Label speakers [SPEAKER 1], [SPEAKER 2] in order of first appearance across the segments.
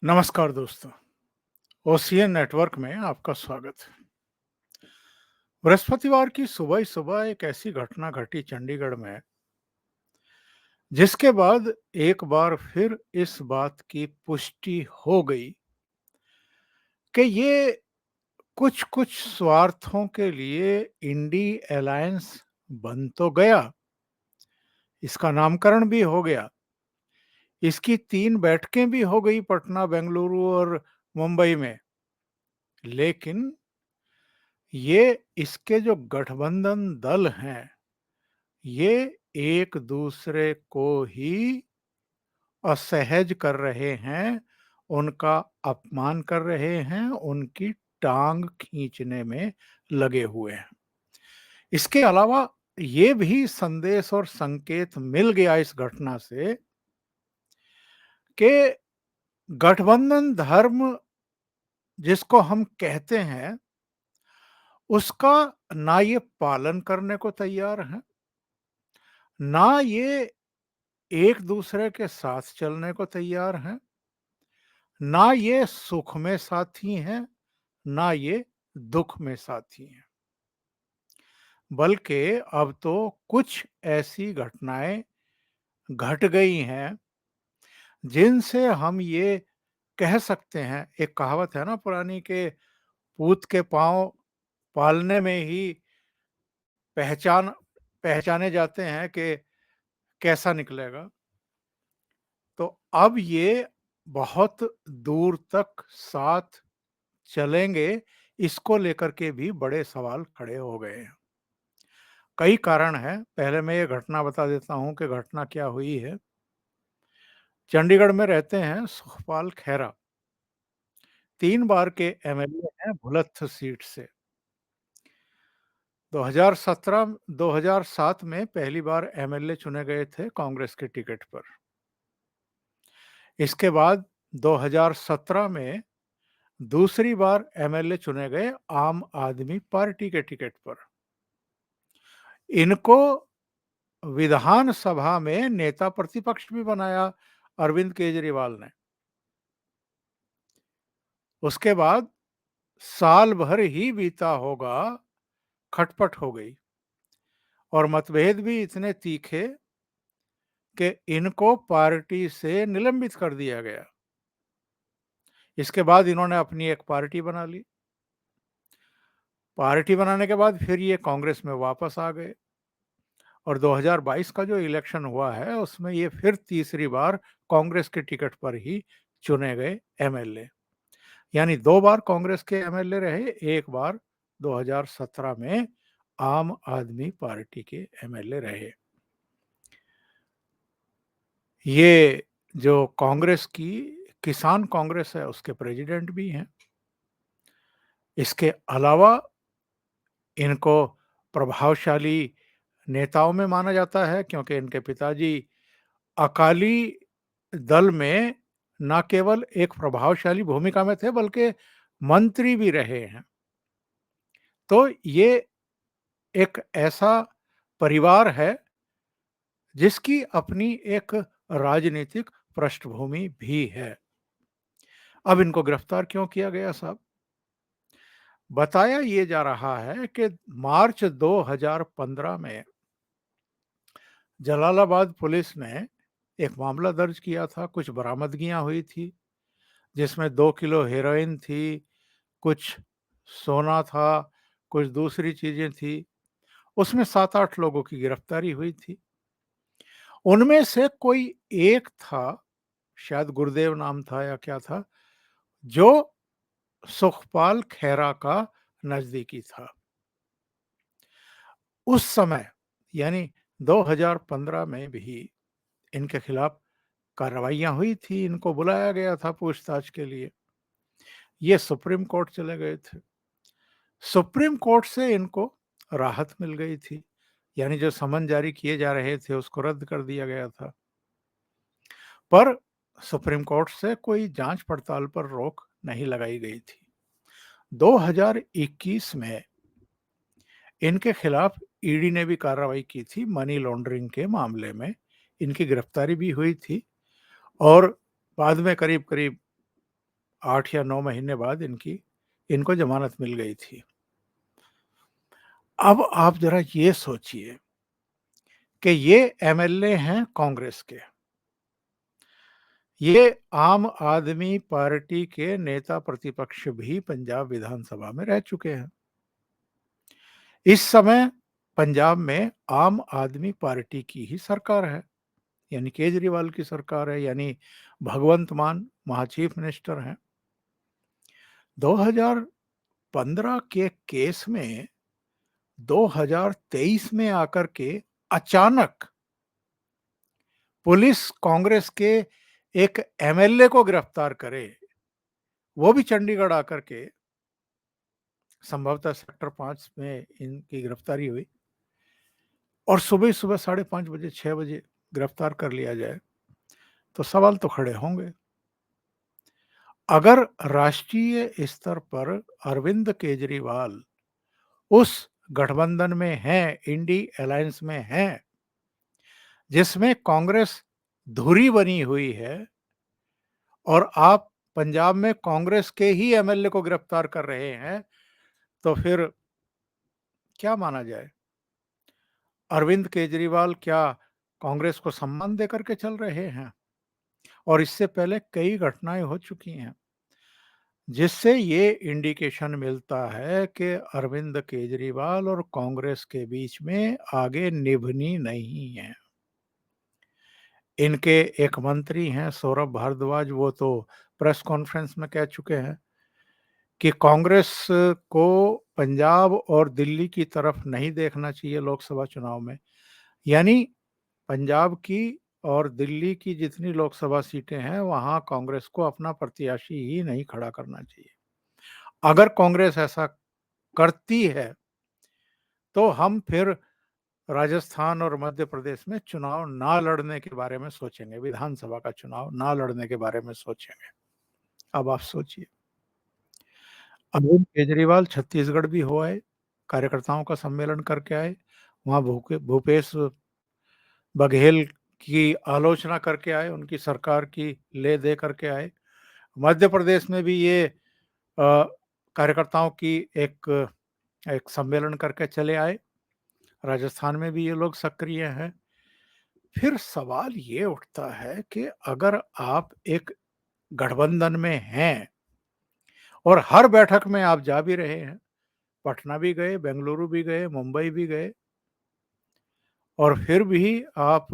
[SPEAKER 1] नमस्कार दोस्तों, OCN network में आपका स्वागत है। बृहस्पतिवार की सुबह-सुबह एक ऐसी घटना घटी चंडीगढ़ में, जिसके बाद एक बार फिर इस बात की पुष्टि हो गई कि ये कुछ-कुछ स्वार्थों के लिए इंडी अलायंस बन तो गया, इसका नामकरण भी हो गया, इसकी 3 बैठकें भी हो गई पटना, बेंगलुरु और मुंबई में, लेकिन ये इसके जो गठबंधन दल हैं, ये एक दूसरे को ही असहज कर रहे हैं, उनका अपमान कर रहे हैं, उनकी टांग खींचने में लगे हुए हैं। इसके अलावा ये भी संदेश और संकेत मिल गया इस घटना से कि गठबंधन धर्म जिसको हम कहते हैं, उसका ना ये पालन करने को तैयार हैं, ना ये एक दूसरे के साथ चलने को तैयार हैं, ना ये सुख में साथी हैं, ना ये दुख में साथी हैं। बल्कि अब तो कुछ ऐसी घटनाएं घट गई हैं, जिनसे हम ये कह सकते हैं, एक कहावत है ना पुरानी कि पूत के पाँव पालने में ही पहचान पहचाने जाते हैं कि कैसा निकलेगा। तो अब ये बहुत दूर तक साथ चलेंगे, इसको लेकर के भी बड़े सवाल खड़े हो गए हैं। कई कारण हैं, पहले मैं ये घटना बता देता हूँ कि घटना क्या हुई है। चंडीगढ़ में रहते हैं सुखपाल खैरा, 3 बार के एमएलए हैं भुलत्थ सीट से। 2017 2007 में पहली बार एमएलए चुने गए थे कांग्रेस के टिकट पर। इसके बाद 2017 में दूसरी बार एमएलए चुने गए आम आदमी पार्टी के टिकट पर। इनको विधानसभा में नेता प्रतिपक्ष भी बनाया अरविंद केजरीवाल ने। उसके बाद साल भर ही बीता होगा, खटपट हो गई और मतभेद भी इतने तीखे कि इनको पार्टी से निलंबित कर दिया गया। इसके बाद इन्होंने अपनी एक पार्टी बना ली। पार्टी बनाने के बाद फिर ये कांग्रेस में वापस आ गए और 2022 का जो इलेक्शन हुआ है, उसमें ये फिर तीसरी बार कांग्रेस के टिकट पर ही चुने गए एमएलए। यानी 2 बार कांग्रेस के एमएलए रहे, एक बार 2017 में आम आदमी पार्टी के एमएलए रहे। ये जो कांग्रेस की किसान कांग्रेस है, उसके प्रेसिडेंट भी हैं। इसके अलावा इनको प्रभावशाली नेताओं में माना जाता है, क्योंकि इनके पिताजी अकाली दल में ना केवल एक प्रभावशाली भूमिका में थे, बल्कि मंत्री भी रहे हैं। तो ये एक ऐसा परिवार है, जिसकी अपनी एक राजनीतिक पृष्ठभूमि भी है। अब इनको गिरफ्तार क्यों किया गया साहब? बताया ये जा रहा है कि मार्च 2015 में जलालाबाद पुलिस ने एक मामला दर्ज किया था, कुछ बरामदगियां हुई थी, जिसमें 2 किलो हेरोइन थी, कुछ सोना था, कुछ दूसरी चीजें थी। उसमें 7-8 लोगों की गिरफ्तारी हुई थी। उनमें से कोई एक था, शायद गुरुदेव नाम था या क्या था, जो सुखपाल खैरा का नजदीकी था। उस समय यानी 2015 में भी इनके खिलाफ कार्रवाइयां हुई थी, इनको बुलाया गया था पूछताछ के लिए। ये सुप्रीम कोर्ट चले गए थे। सुप्रीम कोर्ट से इनको राहत मिल गई थी, यानी जो समन जारी किए जा रहे थे उसको रद्द कर दिया गया था। पर सुप्रीम कोर्ट से कोई जांच पड़ताल पर रोक नहीं लगाई गई थी। 2021 में इनके खिलाफ ईडी ने भी कार्रवाई की थी, मनी लॉन्ड्रिंग के मामले में इनकी गिरफ्तारी भी हुई थी और बाद में करीब करीब 8 या 9 महीने बाद इनको जमानत मिल गई थी। अब आप ज़रा ये सोचिए कि ये एमएलए हैं कांग्रेस के। ये आम आदमी पार्टी के नेता प्रतिपक्ष भी पंजाब विधानसभा में रह चुके हैं। इस समय पंजाब में आम आदमी पार्टी की ही सरकार है, यानी केजरीवाल की सरकार है, यानी भगवंत मान वहाँ चीफ मिनिस्टर हैं। 2015 के केस में 2023 में आकर के अचानक पुलिस कांग्रेस के एक एमएलए को गिरफ्तार करे, वो भी चंडीगढ़ आकर के, संभवतः सेक्टर 5 में इनकी गिरफ्तारी हुई, और सुबह-सुबह 5:30 बजे, 6 बजे गिरफ्तार कर लिया जाए, तो सवाल तो खड़े होंगे। अगर राष्ट्रीय स्तर पर अरविंद केजरीवाल उस गठबंधन में हैं, इंडी अलायंस में हैं, जिसमें कांग्रेस धुरी बनी हुई है, और आप पंजाब में कांग्रेस के ही एमएलए को गिरफ्तार कर रहे हैं, तो फिर क्या माना जाए? अरविंद केजरीवाल क्या कांग्रेस को सम्मान देकर के चल रहे हैं? और इससे पहले कई घटनाएं हो चुकी हैं, जिससे ये इंडिकेशन मिलता है कि अरविंद केजरीवाल और कांग्रेस के बीच में आगे निभनी नहीं है। इनके एक मंत्री हैं सौरभ भारद्वाज, वो तो प्रेस कॉन्फ्रेंस में कह चुके हैं कि कांग्रेस को पंजाब और दिल्ली की तरफ नहीं देखना चाहिए लोकसभा चुनाव में। यानी पंजाब की और दिल्ली की जितनी लोकसभा सीटें हैं, वहां कांग्रेस को अपना प्रत्याशी ही नहीं खड़ा करना चाहिए। अगर कांग्रेस ऐसा करती है, तो हम फिर राजस्थान और मध्य प्रदेश में चुनाव ना लड़ने के बारे में सोचेंगे, विधानसभा का चुनाव ना लड़ने के बारे में सोचेंगे। अब आप सोचिए, अरविंद केजरीवाल छत्तीसगढ़ भी हो आए, कार्यकर्ताओं का सम्मेलन करके आए, वहां भूपेश बघेल की आलोचना करके आए, उनकी सरकार की ले दे करके आए। मध्य प्रदेश में भी ये कार्यकर्ताओं की एक एक सम्मेलन करके चले आए। राजस्थान में भी ये लोग सक्रिय हैं। फिर सवाल ये उठता है कि अगर आप एक गठबंधन में हैं और हर बैठक में आप जा भी रहे हैं, पटना भी गए, बेंगलुरु भी गए, मुंबई भी गए, और फिर भी आप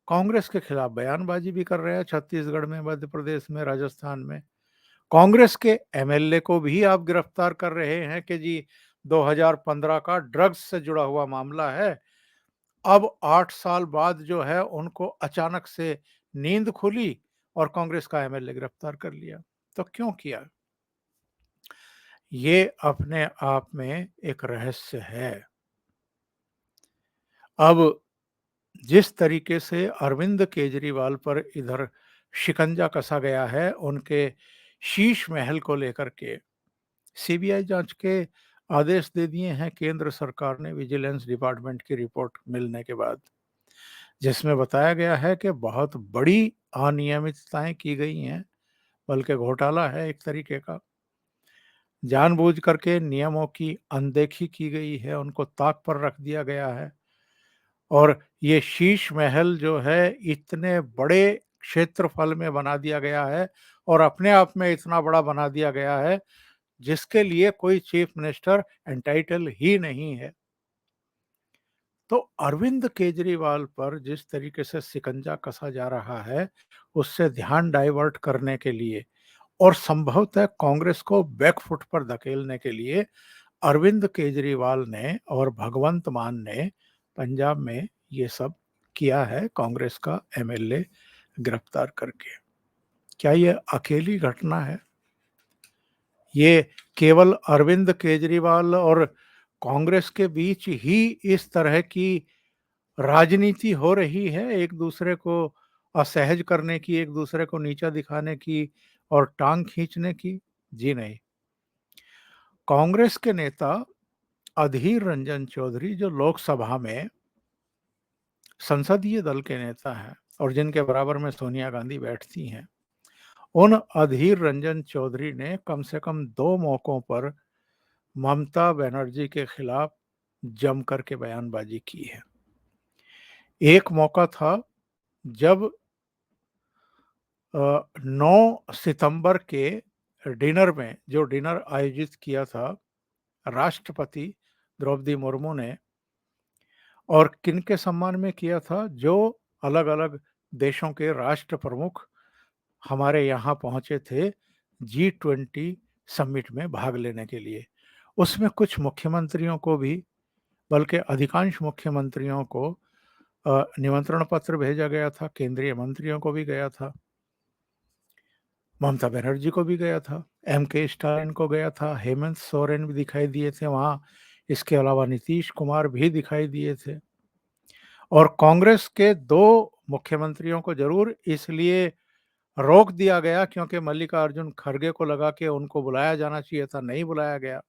[SPEAKER 1] कांग्रेस के खिलाफ बयानबाजी भी कर रहे हैं छत्तीसगढ़ में, मध्य प्रदेश में, राजस्थान में। कांग्रेस के एमएलए को भी आप गिरफ्तार कर रहे हैं कि जी 2015 का ड्रग्स से जुड़ा हुआ मामला है। अब 8 साल बाद जो है उनको अचानक से नींद खुली और कांग्रेस का एमएलए गिरफ्तार कर लिया। तो क्यों किया? ये अपने आप में एक रहस्य है। अब जिस तरीके से अरविंद केजरीवाल पर इधर शिकंजा कसा गया है उनके शीश महल को लेकर के, सीबीआई जांच के आदेश दे दिए हैं केंद्र सरकार ने विजिलेंस डिपार्टमेंट की रिपोर्ट मिलने के बाद, जिसमें बताया गया है कि बहुत बड़ी अनियमितताएं की गई हैं, बल्कि घोटाला है एक तरीके का। जानबूझ करके नियमों की अनदेखी की गई है, उनको ताक पर रख दिया गया है, और ये शीश महल जो है इतने बड़े क्षेत्रफल में बना दिया गया है, और अपने आप में इतना बड़ा बना दिया गया है जिसके लिए कोई चीफ मिनिस्टर एंटाइटल ही नहीं है। तो अरविंद केजरीवाल पर जिस तरीके से शिकंजा कसा जा रहा है, उससे ध्यान डाइवर्ट करने के लिए और संभवतः कांग्रेस को बैकफुट पर धकेलने के लिए अरविंद केजरीवाल ने और भगवंत मान ने पंजाब में ये सब किया है, कांग्रेस का एमएलए गिरफ्तार करके। क्या ये अकेली घटना है? ये केवल अरविंद केजरीवाल और कांग्रेस के बीच ही इस तरह की राजनीति हो रही है, एक दूसरे को असहज करने की, एक दूसरे को नीचा दिखाने की और टांग खींचने की? जी नहीं। कांग्रेस के नेता अधीर रंजन चौधरी, जो लोकसभा में संसदीय दल के नेता हैं और जिनके बराबर में सोनिया गांधी बैठती हैं, उन अधीर रंजन चौधरी ने कम से कम 2 मौकों पर ममता बनर्जी के खिलाफ जम करके बयानबाजी की है। एक मौका था जब 9 सितंबर के डिनर में, जो डिनर आयोजित किया था राष्ट्रपति द्रौपदी मुर्मू ने, और किनके सम्मान में किया था, जो अलग-अलग देशों के राष्ट्र प्रमुख हमारे यहाँ पहुंचे थे G20 समिट में भाग लेने के लिए। उसमें कुछ मुख्यमंत्रियों को भी, बल्कि अधिकांश मुख्यमंत्रियों को निमंत्रण पत्र भेजा गया था, केंद्रीय मंत्रियों को भी गया था, ममता बनर्जी को भी गया था, M.K. स्टालिन को गया था, हेमंत सोरेन भी दिखाई दिए थे वहाँ, इसके अलावा नीतीश कुमार भी दिखाई दिए थे। और कांग्रेस के 2 मुख्यमंत्रियों को जरूर इसलिए रोक दिया गया क्योंकि मल्लिकार्जुन खड़गे को लगा कि उनको बुलाया जाना चाहिए था, नहीं बुलाया गया।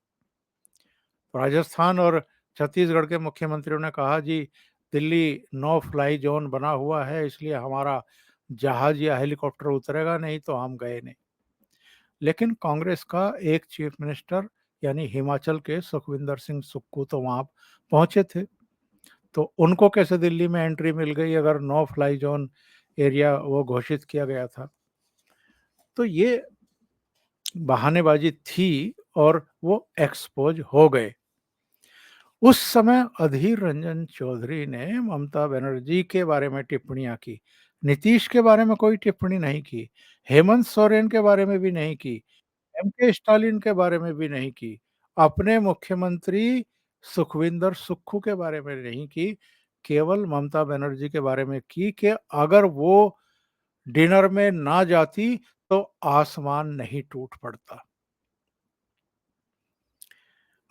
[SPEAKER 1] राजस्थान और छत्तीसगढ़ के मुख्यमंत्रियों ने कहा जी दिल्ली नो फ्लाई जोन बना हुआ है, इसलिए हमारा जहाज या हेलीकॉप्टर उतरेगा नहीं, तो हम गए नहीं। लेकिन कांग्रेस का एक चीफ मिनिस्टर यानी हिमाचल के सुखविंदर सिंह सुक्खू तो वहां पहुंचे थे, तो उनको कैसे दिल्ली में एंट्री मिल गई अगर नो फ्लाई जोन एरिया वो घोषित किया गया था। तो ये बहानेबाजी थी और वो एक्सपोज हो गए। उस समय अधीर रंजन चौधरी ने ममता बनर्जी के बारे में टिप्पणियां की, नीतीश के बारे में कोई टिप्पणी नहीं की, हेमंत सोरेन के बारे में भी नहीं की, M.K. स्टालिन के बारे में भी नहीं की, अपने मुख्यमंत्री सुखविंदर सुक्खू के बारे में नहीं की, केवल ममता बनर्जी के बारे में की कि अगर वो डिनर में ना जाती तो आसमान नहीं टूट पड़ता।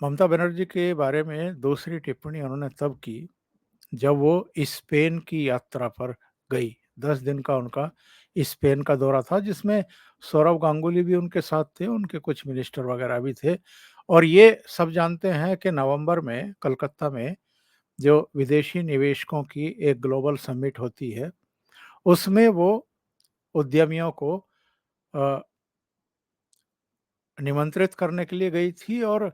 [SPEAKER 1] ममता बनर्जी के बारे में दूसरी टिप्पणी उन्होंने तब की जब वो स्पेन की यात्रा पर गई। 10 दिन का उनका स्पेन का दौरा था, जिसमें सौरव गांगुली भी उनके साथ थे, उनके कुछ मिनिस्टर वगैरह भी थे। और ये सब जानते हैं कि नवंबर में कलकत्ता में जो विदेशी निवेशकों की एक ग्लोबल समिट होती है, उसमें वो उद्यमियों को अ, निमंत्रित करने के लिए गई थी, और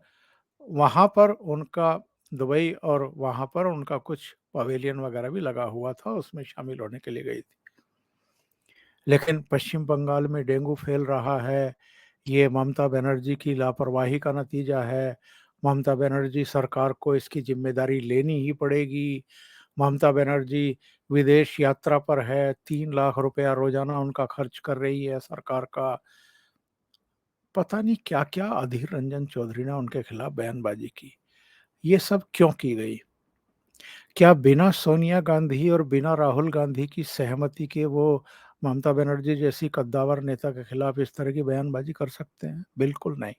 [SPEAKER 1] वहाँ पर उनका दुबई और वहाँ पर उनका कुछ पवेलियन वगैरह भी लगा हुआ था, उसमें शामिल होने के लिए गई थी। लेकिन पश्चिम बंगाल में डेंगू फैल रहा है, ये ममता बनर्जी की लापरवाही का नतीजा है, ममता बनर्जी सरकार को इसकी जिम्मेदारी लेनी ही पड़ेगी, ममता बनर्जी विदेश यात्रा पर है, 3 लाख रुपया रोजाना उनका खर्च कर रही है सरकार का। पता नहीं क्या क्या अधीर रंजन चौधरी ने उनके खिलाफ बयानबाजी की। ये सब क्यों की गई? क्या बिना सोनिया गांधी और बिना राहुल गांधी की सहमति के वो ममता बनर्जी जैसी कद्दावर नेता के खिलाफ इस तरह की बयानबाजी कर सकते हैं? बिल्कुल नहीं।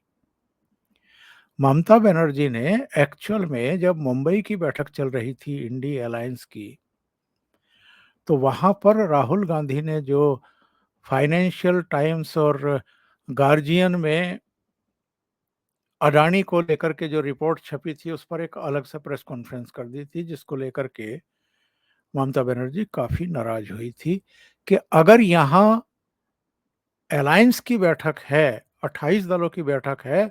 [SPEAKER 1] ममता बनर्जी ने एक्चुअल में जब मुंबई की बैठक चल रही थी इंडी अलायंस की, तो वहां पर राहुल गांधी ने जो फाइनेंशियल टाइम्स और गार्जियन में अडानी को लेकर के जो रिपोर्ट छपी थी, उस पर एक अलग से प्रेस कॉन्फ्रेंस कर दी थी, जिसको लेकर के ममता बनर्जी काफी नाराज हुई थी कि अगर यहाँ अलायंस की बैठक है, 28 दलों की बैठक है,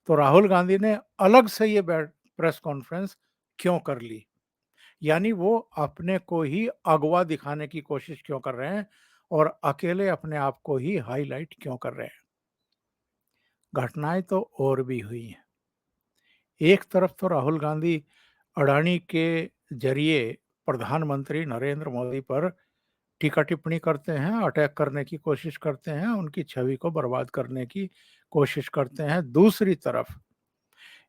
[SPEAKER 1] तो राहुल गांधी ने अलग से ये प्रेस कॉन्फ्रेंस क्यों कर ली? यानी वो अपने को ही अगवा दिखाने की कोशिश क्यों कर रहे हैं और अकेले अपने आप को ही हाईलाइट क्यों कर रहे हैं? घटनाएं तो और भी हुई हैं। एक तरफ तो राहुल गांधी अडानी के जरिए प्रधानमंत्री नरेंद्र मोदी पर टीका टिप्पणी करते हैं, अटैक करने की कोशिश करते हैं, उनकी छवि को बर्बाद करने की कोशिश करते हैं। दूसरी तरफ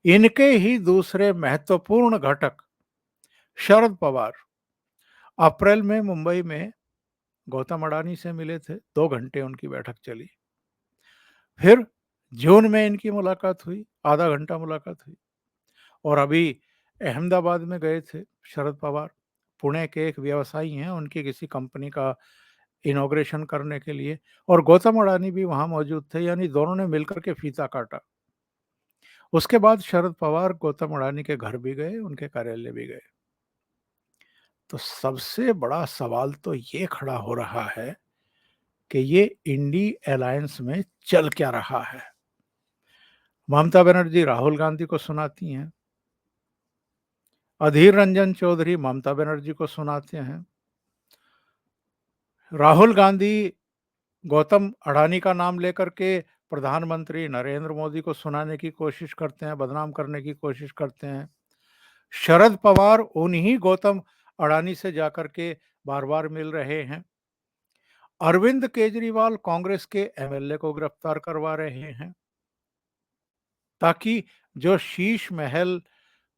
[SPEAKER 1] इनके ही दूसरे महत्वपूर्ण घटक शरद पवार अप्रैल में मुंबई में गौतम अडानी से मिले थे, 2 घंटे उनकी बैठक चली। फिर जून में इनकी मुलाकात हुई, आधा घंटा मुलाकात हुई। और अभी अहमदाबाद में गए थे शरद पवार, पुणे के एक व्यवसायी हैं, उनकी किसी कंपनी का इनॉग्रेशन करने के लिए, और गौतम अडानी भी वहां मौजूद थे, यानी दोनों ने मिलकर के फीता काटा। उसके बाद शरद पवार गौतम अडानी के घर भी गए, उनके कार्यालय भी गए। तो सबसे बड़ा सवाल तो ये खड़ा हो रहा है कि ये इंडी अलायंस में चल क्या रहा है। ममता बनर्जी राहुल गांधी को सुनाती हैं, अधीर रंजन चौधरी ममता बनर्जी को सुनाते हैं, राहुल गांधी गौतम अडानी का नाम लेकर के प्रधानमंत्री नरेंद्र मोदी को सुनाने की कोशिश करते हैं, बदनाम करने की कोशिश करते हैं। शरद पवार उन्हीं गौतम अडानी से जाकर के बार बार मिल रहे हैं। अरविंद केजरीवाल कांग्रेस के एमएलए को गिरफ्तार करवा रहे हैं ताकि जो शीश महल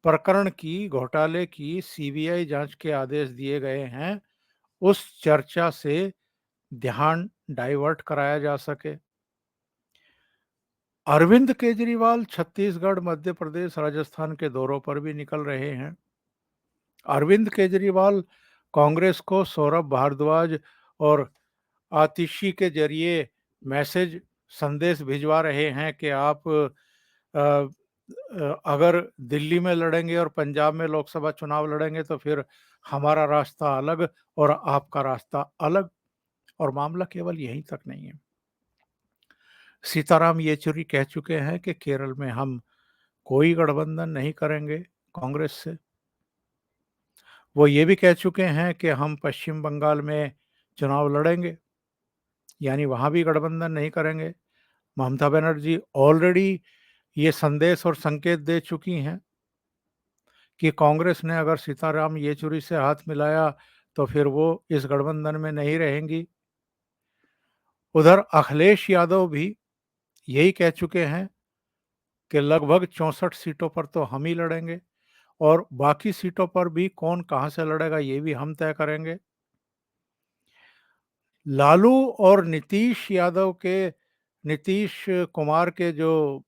[SPEAKER 1] प्रकरण की, घोटाले की सीबीआई जांच के आदेश दिए गए हैं, उस चर्चा से ध्यान डाइवर्ट कराया जा सके। अरविंद केजरीवाल छत्तीसगढ़, मध्य प्रदेश, राजस्थान के दौरों पर भी निकल रहे हैं। अरविंद केजरीवाल कांग्रेस को सौरभ भारद्वाज और आतिशी के जरिए मैसेज, संदेश भिजवा रहे हैं कि आप अगर दिल्ली में लड़ेंगे और पंजाब में लोकसभा चुनाव लड़ेंगे तो फिर हमारा रास्ता अलग और आपका रास्ता अलग। और मामला केवल यहीं तक नहीं है। सीताराम येचुरी कह चुके हैं कि केरल में हम कोई गठबंधन नहीं करेंगे कांग्रेस से। वो ये भी कह चुके हैं कि हम पश्चिम बंगाल में चुनाव लड़ेंगे, यानी वहां भी गठबंधन नहीं करेंगे। ममता बनर्जी ऑलरेडी ये संदेश और संकेत दे चुकी हैं कि कांग्रेस ने अगर सीताराम येचुरी से हाथ मिलाया तो फिर वो इस गठबंधन में नहीं रहेंगी। उधर अखिलेश यादव भी यही कह चुके हैं कि लगभग 64 सीटों पर तो हम ही लड़ेंगे और बाकी सीटों पर भी कौन कहां से लड़ेगा ये भी हम तय करेंगे। लालू और नीतीश कुमार के जो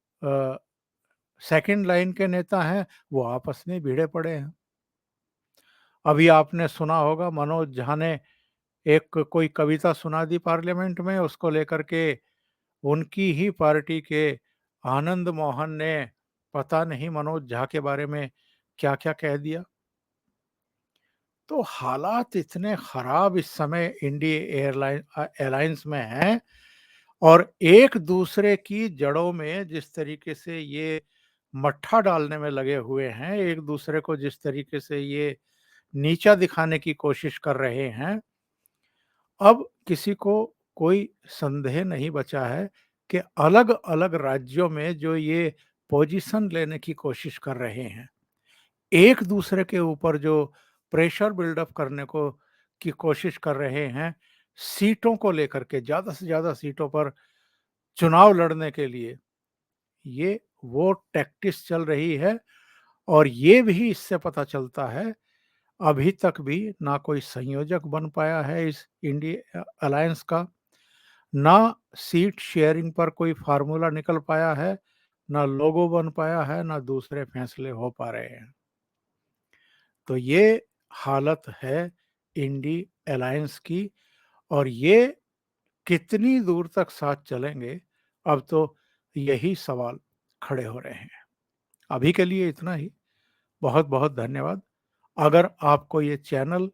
[SPEAKER 1] सेकंड लाइन के नेता हैं, वो आपस में भिड़े पड़े हैं। अभी आपने सुना होगा मनोज झा ने एक कोई कविता सुना दी पार्लियामेंट में, उसको लेकर के उनकी ही पार्टी के आनंद मोहन ने पता नहीं मनोज झा के बारे में क्या क्या कह दिया। तो हालात इतने खराब इस समय इंडिया एयरलाइंस में हैं और एक दूसरे की जड़ों में जिस तरीके से ये मट्ठा डालने में लगे हुए हैं, एक दूसरे को जिस तरीके से ये नीचा दिखाने की कोशिश कर रहे हैं, अब किसी को कोई संदेह नहीं बचा है कि अलग-अलग राज्यों में जो ये पोजीशन लेने की कोशिश कर रहे हैं, एक दूसरे के ऊपर जो प्रेशर बिल्डअप करने को की कोशिश कर रहे हैं, सीटों को लेकर के ज़्यादा से ज़्यादा सीटों पर चुनाव लड़ने के लिए, ये वो टैक्टिक्स चल रही है। और ये भी इससे पता चलता है, अभी तक भी ना कोई संयोजक बन पाया है इस इंडिया अलायंस का, ना सीट शेयरिंग पर कोई फार्मूला निकल पाया है, ना लोगो बन पाया है, ना दूसरे फैसले हो पा रहे हैं। तो ये हालत है इंडी अलायंस की और ये कितनी दूर तक साथ चलेंगे, अब तो यही सवाल खड़े हो रहे हैं। अभी के लिए इतना ही। बहुत बहुत धन्यवाद। अगर आपको ये चैनल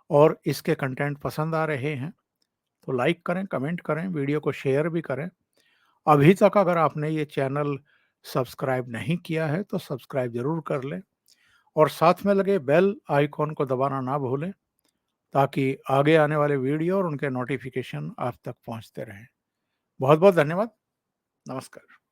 [SPEAKER 1] और इसके कंटेंट पसंद आ रहे हैं तो लाइक करें, कमेंट करें, वीडियो को शेयर भी करें। अभी तक अगर आपने ये चैनल सब्सक्राइब नहीं किया है तो सब्सक्राइब ज़रूर कर लें और साथ में लगे बेल आइकॉन को दबाना ना भूलें ताकि आगे आने वाले वीडियो और उनके नोटिफिकेशन आप तक पहुंचते रहें। बहुत बहुत धन्यवाद। नमस्कार।